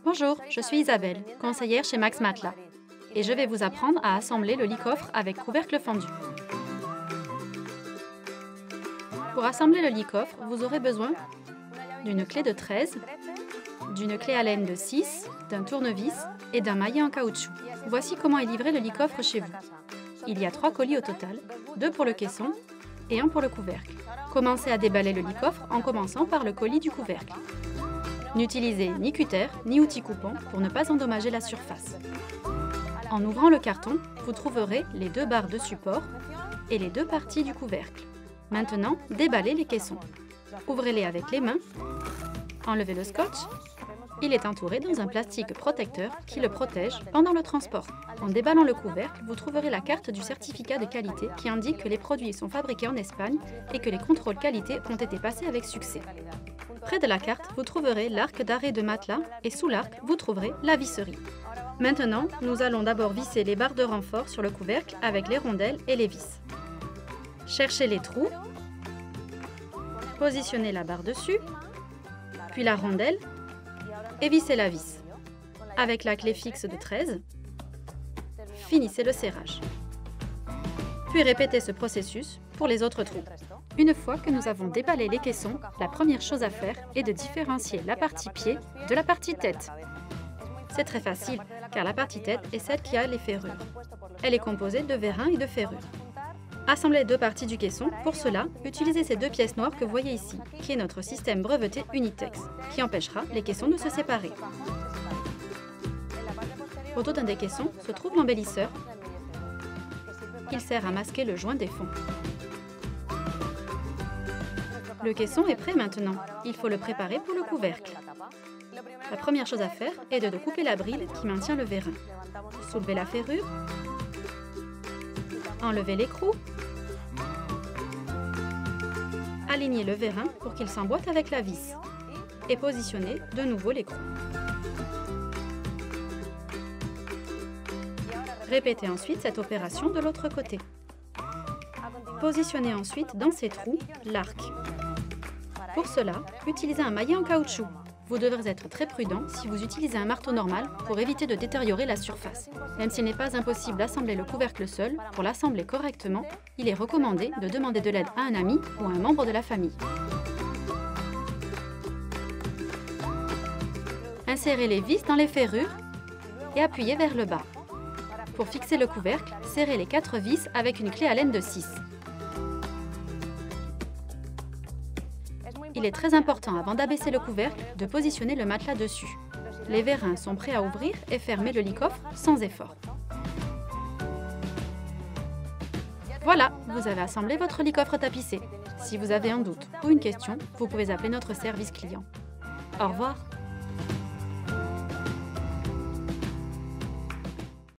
Bonjour, je suis Isabelle, conseillère chez Max Matelas, et je vais vous apprendre à assembler le lit-coffre avec couvercle fendu. Pour assembler le lit-coffre, vous aurez besoin d'une clé de 13, d'une clé Allen de 6, d'un tournevis et d'un maillet en caoutchouc. Voici comment est livré le lit-coffre chez vous. Il y a 3 colis au total, 2 pour le caisson et 1 pour le couvercle. Commencez à déballer le lit-coffre en commençant par le colis du couvercle. N'utilisez ni cutter ni outil coupant pour ne pas endommager la surface. En ouvrant le carton, vous trouverez les 2 barres de support et les 2 parties du couvercle. Maintenant, déballez les caissons. Ouvrez-les avec les mains. Enlevez le scotch. Il est entouré dans un plastique protecteur qui le protège pendant le transport. En déballant le couvercle, vous trouverez la carte du certificat de qualité qui indique que les produits sont fabriqués en Espagne et que les contrôles qualité ont été passés avec succès. Près de la carte, vous trouverez l'arc d'arrêt de matelas et sous l'arc, vous trouverez la visserie. Maintenant, nous allons d'abord visser les barres de renfort sur le couvercle avec les rondelles et les vis. Cherchez les trous, positionnez la barre dessus, puis la rondelle et vissez la vis. Avec la clé fixe de 13, finissez le serrage. Puis répétez ce processus pour les autres trous. Une fois que nous avons déballé les caissons, la première chose à faire est de différencier la partie pied de la partie tête. C'est très facile, car la partie tête est celle qui a les ferrures. Elle est composée de vérins et de ferrures. Assemblez les 2 parties du caisson. Pour cela, utilisez ces 2 pièces noires que vous voyez ici, qui est notre système breveté Unitex, qui empêchera les caissons de se séparer. Au dos d'un des caissons se trouve l'embellisseur. Il sert à masquer le joint des fonds. Le caisson est prêt maintenant. Il faut le préparer pour le couvercle. La première chose à faire est de couper la bride qui maintient le vérin. Soulevez la ferrure. Enlevez l'écrou. Alignez le vérin pour qu'il s'emboîte avec la vis. Et positionnez de nouveau l'écrou. Répétez ensuite cette opération de l'autre côté. Positionnez ensuite dans ces trous l'arc. Pour cela, utilisez un maillet en caoutchouc. Vous devrez être très prudent si vous utilisez un marteau normal pour éviter de détériorer la surface. Même s'il n'est pas impossible d'assembler le couvercle seul, pour l'assembler correctement, il est recommandé de demander de l'aide à un ami ou à un membre de la famille. Insérez les vis dans les ferrures et appuyez vers le bas. Pour fixer le couvercle, serrez les 4 vis avec une clé Allen de 6. Il est très important, avant d'abaisser le couvercle, de positionner le matelas dessus. Les vérins sont prêts à ouvrir et fermer le lit-coffre sans effort. Voilà, vous avez assemblé votre lit-coffre tapissé. Si vous avez un doute ou une question, vous pouvez appeler notre service client. Au revoir.